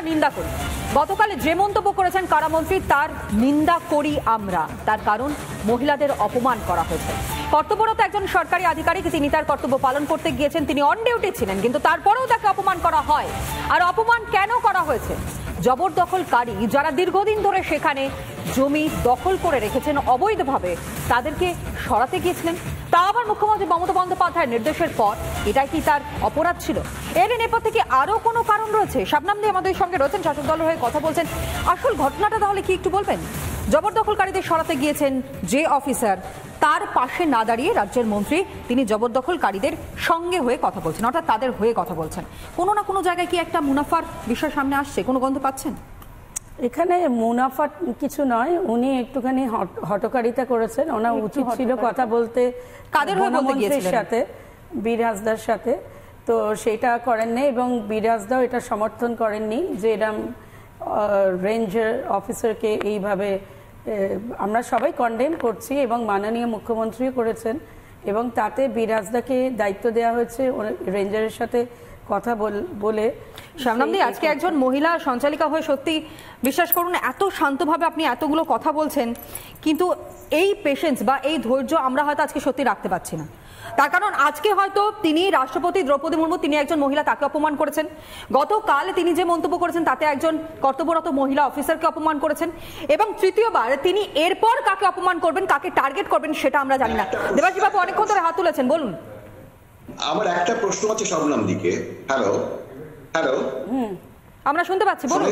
নিন্দা করি। গতকাল যে মন্তব্য করেছেন কারামন্ত্রী তার নিন্দা করি আমরা, তার কারণ মহিলাদের অপমান করা হয়েছে। কর্তব্যরত একজন সরকারি আধিকারিক, তিনি তার কর্তব্য পালন করতে গিয়েছেন, তিনি অন ডিউটি ছিলেন, কিন্তু তারপরেও তাকে অপমান করা হয়। আর অপমান কেন করা হয়েছে? জবরদখলকারী যারা দীর্ঘদিন ধরে সেখানে জমি দখল করে রেখেছেন অবৈধভাবে, তাদেরকে সরাতে গিয়েছিলেন, তা আবার মুখ্যমন্ত্রী মমতা বন্দ্যোপাধ্যায়ের নির্দেশের পর। এটাই কি তার অপরাধ ছিল? এর নেপথ্যে কি আরো কোনো কারণ রয়েছে? শবনম দি আমাদের সঙ্গে রয়েছেন, শাসক দলের হয়ে কথা বলছেন। আসল ঘটনাটা তাহলে কি একটু বলবেন? জবরদখলকারীদের সরাতে গিয়েছেন যে অফিসার, তার পাশে না দাঁড়িয়ে রাজ্যের মন্ত্রী তিনি জবরদখলকারীদের সঙ্গে হয়ে কথা বলছেন, অর্থাৎ তাদের হয়ে কথা বলছেন। কোনো না কোনো জায়গায় কি একটা মুনাফার বিষয় সামনে আসছে? কোনো গন্ধ পাচ্ছেন? এখানে মুনাফা কিছু নয়, উনি একটুখানি হটকারিতা করেছেন। ওনার উচিত ছিল কথা বলতে কাদের হয়ে বলতে গিয়েছিলেন? সাথে, বীর হাসদার সাথে। তো সেটা করেননি এবং বীর হাসদাও এটা সমর্থন করেননি যে এরম রেঞ্জার অফিসারকে এইভাবে। আমরা সবাই কন্ডেম করছি এবং মাননীয় মুখ্যমন্ত্রীও করেছেন, এবং তাতে বীর হাসদাকে দায়িত্ব দেওয়া হয়েছে রেঞ্জারের সাথে কথা বলে। শবনম দি, আজকে একজন মহিলা সঞ্চালিকা হয়ে সত্যি বিশ্বাস করুন এত শান্তভাবে আপনি এতগুলো কথা বলছেন, কিন্তু এই পেশেন্স বা এই ধৈর্য আমরা হয়তো আজকে সত্যি রাখতে পারছি না। তার কারণ আজকে হয়তো তিনি রাষ্ট্রপতি দ্রৌপদী মুর্মু, তিনি একজন মহিলা, তাকে অপমান করেছেন। গতকাল তিনি যে মন্তব্য করেছেন তাতে একজন কর্তব্যরত মহিলা অফিসারকে অপমান করেছেন, এবং তৃতীয়বার তিনি এরপর কাকে অপমান করবেন, কাকে টার্গেট করবেন সেটা আমরা জানি না। দেবাশিস বাবু অনেকক্ষণ ধরে হাত তুলেছেন, বলুন। আমার একটা প্রশ্ন আছে শবনম দিকে। হ্যালো হ্যালো, আমরা শুনতে পাচ্ছি, বলুন।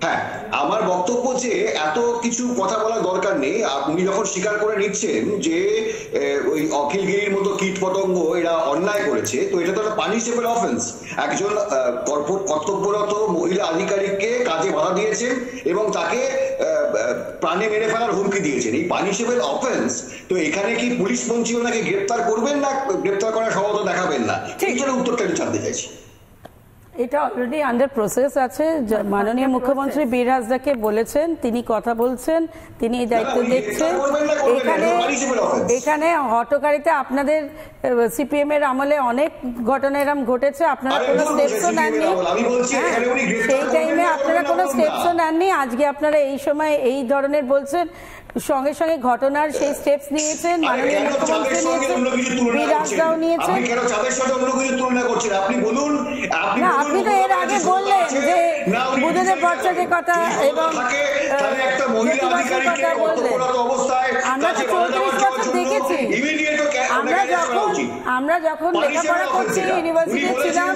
হ্যাঁ, আমার বক্তব্য যে এত কিছু কথা বলার দরকার নেই। আপনি যখন স্বীকার করে নিচ্ছেন যে ওই অখিলগিরির মতো কীট পতঙ্গ এরা অন্যায় করেছে, তো এটা তো একটা পানিশেবল অফেন্স। একজন কর্তব্যরত মহিলা আধিকারিককে কাজে বাধা দিয়েছেন এবং তাকে প্রাণে মেরে ফেলার হুমকি দিয়েছেন, এই পানিশেবল অফেন্স। তো এখানে কি পুলিশ মন্ত্রী ওনাকে গ্রেপ্তার করবেন না গ্রেপ্তার করার সহমত দেখাবেন না? এই জন্য উত্তরটা আমি জানতে চাইছি। এটা অলরেডি আন্ডার প্রসেস আছে। মাননীয় মুখ্যমন্ত্রী বীর হাসদাকে বলেছেন, তিনি কথা বলছেন, তিনি এই দায়িত্ব দেখছেন। এখানে হটকারিতা আপনাদের সিপিএম এর আমলে অনেক ঘটনা এরকম ঘটেছে, আপনারা কোনো স্টেপসও নেননি। সেই টাইমে আপনারা কোনো স্টেপসও নেননি। আজকে আপনারা এই সময় এই ধরনের বলছেন, সঙ্গে সঙ্গে ঘটনার সেই স্টেপস নিয়েছেন, মাননীয় মুখ্যমন্ত্রী নিয়েছেন, বীর হাসদাও নিয়েছেন। না, আপনি তো এর আগে বললেন যে বুদ্ধদেব ভট্টাচার্যের কথা এবং জ্যোতিবাসুর কথা বললেন। আমরা তো 34 বছর দেখেছি, আমরা যখন লেখাপড়া করছি, ইউনিভার্সিটি ছিলাম,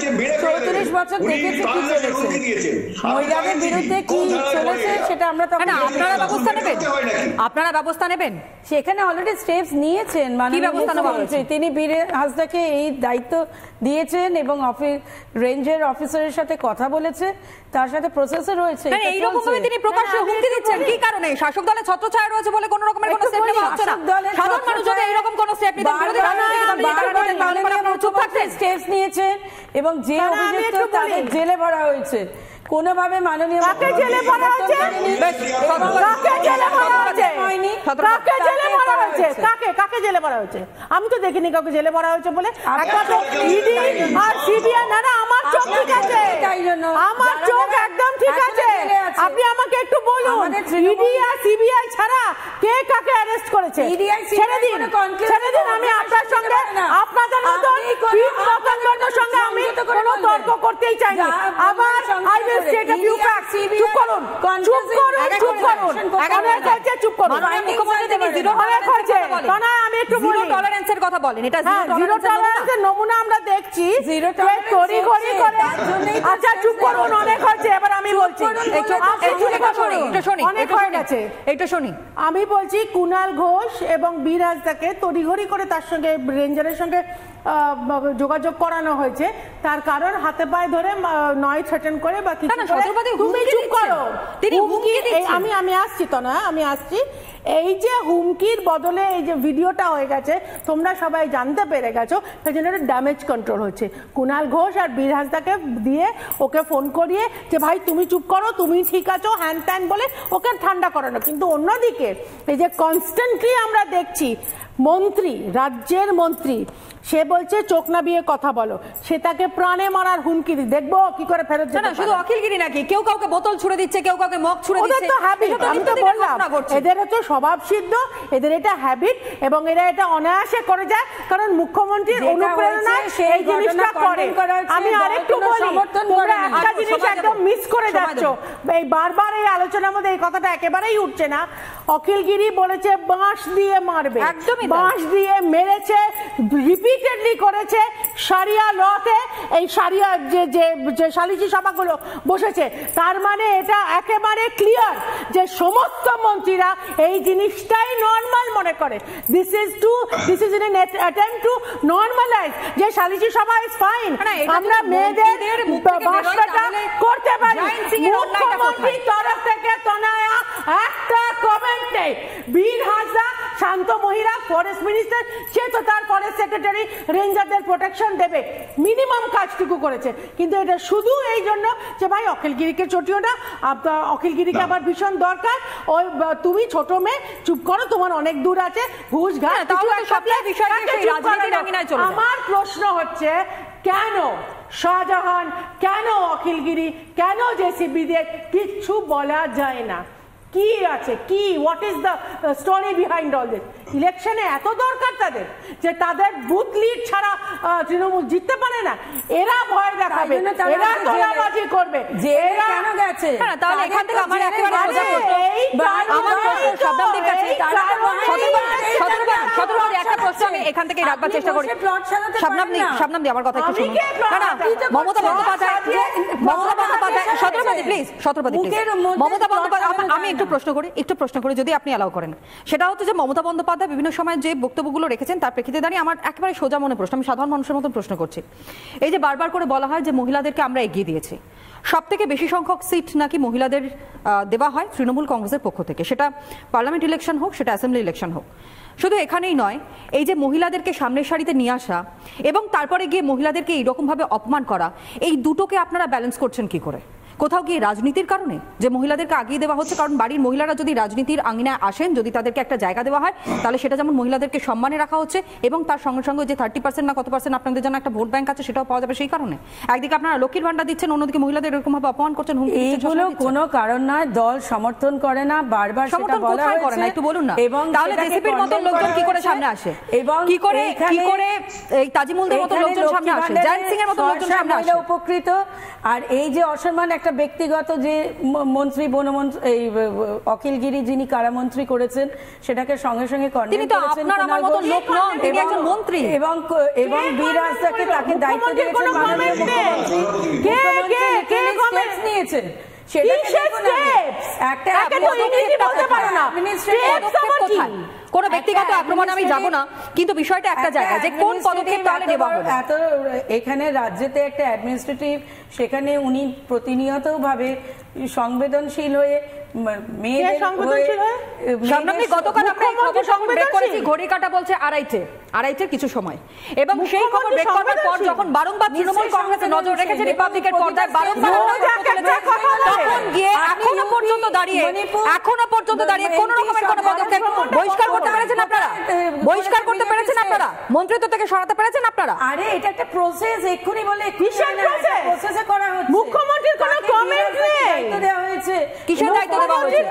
34 বছর দেখেছি কি চলেছে, মহিলাদের বিরুদ্ধে কি চলেছে সেটা আমরা তখন। আপনারা ব্যবস্থা নেবেন, আপনারা ব্যবস্থা নেবেন। সেখানে অলরেডি স্টেপস নিয়েছেন মাননীয় মুখ্যমন্ত্রী, তিনি বীর হাসদাকে এই দায়িত্ব দিয়েছেন এবং রেঞ্জের অফিসারের সাথে কথা বলেছে, তার সাথে প্রসেসে রয়েছে। এইরকম ভাবে তিনি প্রকাশ্যে হুমকি দিচ্ছেন কি কারণে? শাসক দলের ছত্রছায়া রয়েছে বলে কোনো রকমের কোনো স্টেপ নেওয়া হচ্ছে না। সাধারণ মানুষ যদি এরকম কোনো স্টেপ নিতেন, বিরোধী রাজনৈতিক দল চুপ থাকতে স্টেপস নিয়েছেন এবং যে অভিযুক্ত তাদের জেলে ভরা হয়েছে। কোনোভাবে মাননীয় কাকে জেলে ভরা হয়েছে? কাকে জেলে ভরা হয়েছে? কাকে জেলে ভরা হয়েছে? কাকে জেলে ভরা হয়েছে? আমি তো দেখিনি কাউকে জেলে ভরা হয়েছে বলে। একমাত্র ইডি আর সিবিআই। না না, আমার চোখ ঠিক আছে, আমার চোখ একদম ঠিক আছে। আপনি আমাকে একটু বলুন, ইডি আর সিবিআই ছাড়া কে কাকে অ্যারেস্ট করেছে? ছেড়ে দিন, ছেড়ে দিন। আমি আপনার সঙ্গে, আপনাদের মতন কীট পতঙ্গের সঙ্গে আমি কোনো তর্ক করতেই চাই না। আবার I will state a few facts. চুপ করুন, চুপ করুন, চুপ করুন। অনেক হয়েছে, চুপ করুন। আমি একটু বলি, জিরো টলারেন্সের কথা বলেন। এটা জিরো টলারেন্সের নমুনা আমরা দেখছি। তড়িঘড়ি করে। আচ্ছা চুপ করুন, অনেক হয়েছে। এবার আমি বলছি, অনেক হয়ে গেছে, একটু শুনি। আমি বলছি কুণাল ঘোষ এবং বীর হাসদাকে তড়িঘড়ি করে তার সঙ্গে রেঞ্জারের সঙ্গে যোগাযোগ করানো হয়েছে, তার কারণ হাতে পায়ে ধরে নয় থ্রেটেন করে বা কিছু। তুমি চুপ করো। আমি আসছি তো না, আমি আসছি। এই যে হুমকির বদলে এই যে ভিডিওটা হয়ে গেছে, তোমরা সবাই জানতে পেরে গেছো, সেই জন্য ড্যামেজ কন্ট্রোল হচ্ছে। কুণাল ঘোষ আর বীর হাসদাকে দিয়ে ওকে ফোন করিয়ে যে ভাই তুমি চুপ করো, তুমি ঠিক আছো, হ্যান ত্যান বলে ওকে ঠান্ডা করানো। কিন্তু অন্যদিকে এই যে কনস্ট্যান্টলি আমরা দেখছি মন্ত্রী, রাজ্যের মন্ত্রী সে বলছে চোখ না বিয়ে কথা বলো, সে তাকে প্রাণে মারার হুমকি দি, দেখবো কি করে ফেরত যেতে না শুধু পারে। অখিলগিরি নাকি, কেউ কাউকে বোতল ছুড়ে দিচ্ছে, কেউ কাউকে মগ ছুড়ে ওদের দিচ্ছে, তো হ্যাবিট, এটা তো আমি তো নিত্যদিনের বললাম ঘটনা ঘটছে। এদের হচ্ছে স্বভাব সিদ্ধ, এদের এটা হ্যাবিট এবং এরা এটা অনায়াসে করে যায়, কারণ মুখ্যমন্ত্রীর যেটা অনুপ্রেরণায় হয়েছে, সেই এই জিনিসটা ঘটনা করে। condemn করা হচ্ছে, আমি আরেকটু কোনো বলি, সমর্থন তোমরা করে না। একটা আর জিনিস সময় একদম দেবো, মিস করে সময় যাচ্ছ, দেবো। এই বারবার এই আলোচনার মধ্যে এই কথাটা একেবারেই উঠছে না। অখিলগিরি বলেছে বাঁশ দিয়ে মারবে, একদমই তাই। বাঁশ দিয়ে মেরেছে, রিপিটেডলি করেছে। সারিয়া লতে এই সারিয়া যে সালিসি সভাগুলো বসেছে, তার মানে এটা একেবারে ক্লিয়ার যে সমস্ত মন্ত্রীরা এই জিনিসটাই নর্মাল মনে করে। This is in attempt to normalise যে সালিসি সভা ইজ ফাইন, না, এটা আমরা যদি মেয়েদের মন্ত্রীদের মুখ থেকে বেরোয় ভাষণটা তাহলে করতে পারি। জয়ন্ত সিংয়ের অন্যায়টা মুখ্যমন্ত্রীর তরফ থেকে তনয়া একটা কমেন্ট নেই। বীর হাসদা শান্ত মহিলা ফরেস্ট মিনিস্টার, সে তো তার ফরেস্ট সেক্রেটারি রেঞ্জারদের প্রোটেকশন দেবে, মিনিমাম কাজটুকু করেছে। কিন্তু এটা শুধু এই জন্য যে ভাই অখিলগিরিকে চটিও না, অখিলগিরিকে আবার ভীষণ দরকার, ওই তুমি ছোট মেয়ে চুপ করো, তোমার অনেক দূর আছে, ঘুষ ঘাট হ্যাঁ, তাহলে তো সবটাই বিষয়টা সেই রাজনীতির আঙিনায় চলে যায়। আমার প্রশ্ন হচ্ছে কেন শাহজাহান, কেন অখিলগিরি, কেন জেসিবি দিয়ে কিচ্ছু বলা যায় না? কি আছে, কি what is the story behind all this? ইলেকশনে এত দরকার তাদের যে তাদের বুথ লিড ছাড়া তৃণমূল জিততে পারে না, এরা ভয় দেখাবে, এরা তোলাবাজি করবে, এরা কেন গেছে? হ্যাঁ, তাহলে এখান থেকে আমার একেবারে আরে, সোজা প্রশ্ন। আমার প্রশ্ন শতাব্দীর কাছে, শতাব্দী একটা প্রশ্ন আমি এখান থেকে রাখবার চেষ্টা করি। শতাব্দী আমার কথা একটু শুনুন। না, না, মমতা বন্দ্যোপাধ্যায়, শতাব্দী প্লিজ, মমতা বন্দ্যোপাধ্যায়, আমি একটু প্রশ্ন করি যদি আপনি অ্যালাউ করেন। সেটা হচ্ছে যে মমতা বন্দ্যোপাধ্যায় বিভিন্ন সময় যে বক্তব্যগুলো রেখেছেন তার প্রেক্ষিতে দাঁড়িয়ে আমার একেবারে সোজা মনে প্রশ্ন, আমি সাধারণ মানুষের মতন প্রশ্ন করছি। এই যে বারবার করে বলা হয় যে মহিলাদেরকে আমরা এগিয়ে দিয়েছি, সব থেকে বেশি সংখ্যক সিট নাকি মহিলাদের দেওয়া হয় তৃণমূল কংগ্রেসের পক্ষ থেকে, সেটা পার্লামেন্ট ইলেকশন হোক, সেটা অ্যাসেম্বলি ইলেকশন হোক। শুধু এখানেই নয়, এই যে মহিলাদেরকে সামনের সারিতে নিয়ে আসা এবং তারপরে গিয়ে মহিলাদেরকে এইরকম ভাবে অপমান করা, এই দুটোকে আপনারা ব্যালেন্স করছেন কি করে? কোথাও গিয়ে রাজনীতির কারণে যে মহিলাদেরকে আগিয়ে দেওয়া হচ্ছে, কারণ বাড়ির মহিলারা যদি রাজনীতির আঙিনায় আসেন, যদি তাদেরকে একটা জায়গা দেওয়া হয়, তাহলে সেটা যেমন মহিলাদেরকে সম্মানে রাখা হচ্ছে এবং তার সঙ্গে সঙ্গে যে 30% না কত পার্সেন্ট আপনাদের জন্য একটা ভোট ব্যাংক আছে সেটাও পাওয়া যাবে সেই কারণে। একদিকে আপনারা লক্ষ্মীর ভান্ডার দিচ্ছেন, অন্যদিকে মহিলাদের এরকম ভাবে অপমান করছেন। এইগুলো কোনো কারণ নয়, দল সমর্থন করে না, বারবার সেটা বলা হয়েছে না, একটু বলুন না। এবং তাহলে জেসিপির মতো লোকজন কি করে সামনে আসে, এবং কি করে এই তাজিমুলদের মতো লোকজন সামনে আসে, জয়ন্ত সিং এর মতো লোকজন সামনে আসে? উপকৃত। আর এই যে অসম্মান একটা ব্যক্তিগত যে মন্ত্রী বনমন্ত্রী এই অখিলগিরি যিনি কারামন্ত্রী করেছেন, সেটাকে সঙ্গে সঙ্গে তিনি তো আপনার আমার মতো লোক নন, তিনি একজন মন্ত্রী। এবং বীর হাসদাকে তাকে দায়িত্ব দিয়েছেন মাননীয় মুখ্যমন্ত্রী নিয়েছেন। কোন ব্যক্তিগত আক্রমণ আমি যাব না, কিন্তু বিষয়টা একটা জায়গা যে কোন পদক্ষেপ তাহলে নেওয়া হবে। এত এখানে রাজ্যেতে একটা অ্যাডমিনিস্ট্রেটিভ, সেখানে উনি প্রতিনিয়ত ভাবে সংবেদনশীল হয়ে গতকাল আমরা এই খবর ব্রেক করেছি, ঘড়ি কাটা বলছে আড়াইটের কিছু সময়, এবং সেই খবর ব্রেক করার পর যখন বারংবার তৃণমূল কংগ্রেসের নজর রেখেছে, রিপাবলিকের পর্দায় বারংবার তখন গিয়ে এখনো পর্যন্ত দাঁড়িয়ে কোন রকমের কোন পদক্ষেপ বহিষ্কার করতে পেরেছেন আপনারা? মন্ত্রিত্ব থেকে সরাতে পেরেছেন আপনারা? আরে এটা একটা প্রসেস, এক্ষুনি বলে প্রসেসে করা হচ্ছে, মুখ্যমন্ত্রীর কোনো কমেন্ট নেই, দায়িত্ব দেওয়া হয়েছে। কিসের দায়িত্ব দেওয়া হয়েছে?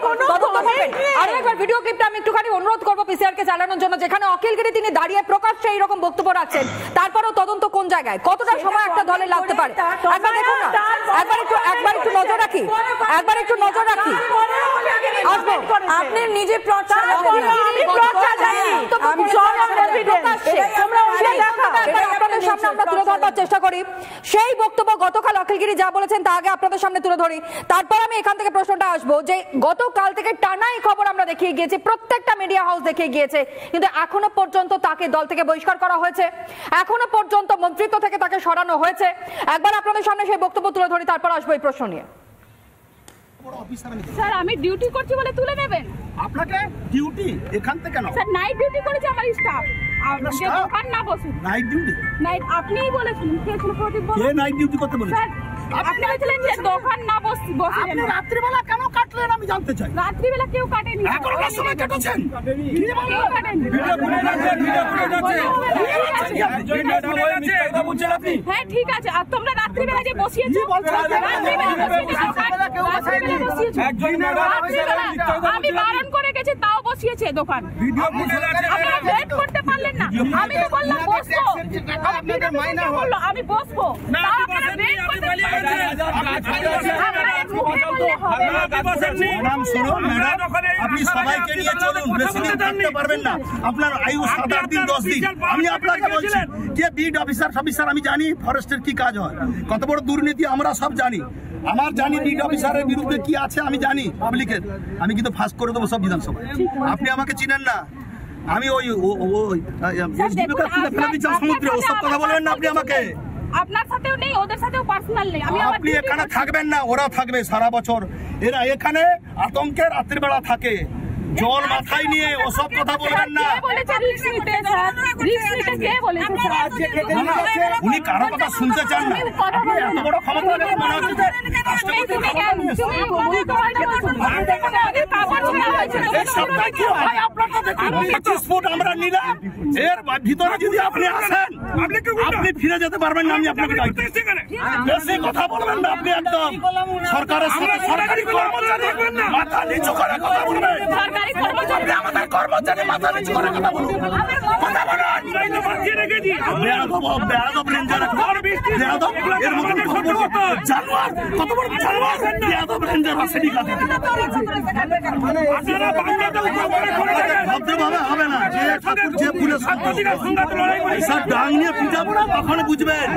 আরো একবার ভিডিও ক্লিপটা আমি একটুখানি অনুরোধ করবো পিসিআর কে চালানোর জন্য, যেখানে অখিলগিরি তিনি দাঁড়িয়ে প্রকাশ্যে এইরকম বক্তব্য রাখছেন। তারপরেও তদন্ত কোন জায়গায়, কতটা সময় একটা দলে লাগতে পারে? একবার দেখুন না, একবার একটু নজর রাখি। আসবো, আপনি নিজে আপনাদের সামনে আমরা তুলে ধরবার চেষ্টা করি। সেই বক্তব্য গতকাল অখিলগিরি যা বলেছেন তা আগে আপনাদের সামনে তুলে ধরি, তারপর আমি এখান থেকে প্রশ্নটা আসবো যে গতকাল থেকে টানা এই খবর আমরা দেখিয়ে গিয়েছি, প্রত্যেকটা মিডিয়া হাউস দেখিয়ে গিয়েছে, কিন্তু এখনো পর্যন্ত তাকে দল থেকে বহিষ্কার করা হয়েছে, এখনো পর্যন্ত মন্ত্রিত্ব থেকে তাকে সরানো হয়েছে। একবার আপনাদের সামনে সেই বক্তব্য তুলে ধরি, তারপর আসবো এই প্রশ্ন নিয়ে। স্যার আমি ডিউটি করছি বলে তুলে নেবেন? আপনাকে ডিউটি এখান থেকে কেন? স্যার নাইট ডিউটি করেছে আমার স্টাফ, যে দোকান না বসুন। Night duty? নাইট আপনিই বলেছেন, কে ছিল প্রদীপ? কে নাইট ডিউটি করতে বলেছে? স্যার আপনি বলছিলেন যে দোকান না বসে আপনি রাত্রিবেলা কেন কাটলেন আমি জানতে চাই। রাত্রিবেলা কেউ কাটেনি, 11টার সময় কেটেছেন। কি কেউ বললেন? কাটেনি। হ্যাঁ ঠিক আছে, আর তোমরা রাত্রিবেলা যে বসিয়েছো, আমি বারণ করে গেছি তাও বসিয়েছে দোকান। আপনারা ওয়েট করতে পারলেন না, আমি তো বললাম বসবো, বললো আমি বসবো, তাও আপনারা ওয়েট করতে পারলেন না। আপনারা মুখে বললে হবে না। ম্যাডাম শুনুন, ম্যাডাম আপনি সবাইকে নিয়ে চলুন, বেশি দিন থাকতে পারবেন না, আপনার আয়ু 7-8 দিন 10 দিন। আমি আপনাকে বলছি যে বিড অফিসার আমি জানি ফরেস্টের কি কাজ হয়, কত বড় দুর্নীতি আমরা সব জানি। আমার জানি বিড অফিসারের বিরুদ্ধে কি আছে আমি জানি পাবলিকের, আমি কিন্তু ফাঁস করে দেবো সব বিধানসভায়। আপনি আমাকে চিনেন না, আমি ওই সমুদ্রে ওসব কথা বলবেন না আপনি আমাকে। আপনার সাথেও নেই, ওদের সাথেও পার্সোনাল নেই। আপনি এখানে থাকবেন না, ওরা থাকবে সারা বছর। এরা এখানে আতঙ্কে রাত্রিবেলা থাকে, জল মাথায় নিয়ে ওসব কথা বলবেন না। উনি কারো কথা শুনতে চান না। আপনি এত বড় ক্ষমতা দেখে মনে হচ্ছে যে রাষ্ট্রপতি আমরা নিলাম, এর ভিতরে যদি আপনি আসেন আপনি ফিরে যেতে পারবেন না। আমি আপনাকে বেশি কথা বলবেন না, আপনি একদম সরকারের সাথে সরকারি কর্মচারী মাথা নিচু করে কথা বলবেন। আমাদের কর্মচারী মাথা নিচু করে কথা বলুন, কথা বলুন। বেয়াদব রেঞ্জার, এর মতন জানোয়ার, কত বড় জানোয়ার, বেয়াদব রেঞ্জার আসেনি কাছে। ভদ্রভাবে হবে না, যে ঠাকুর যে ফুলে সব ডাং নিয়ে পিঠা পড়া তখন বুঝবেন।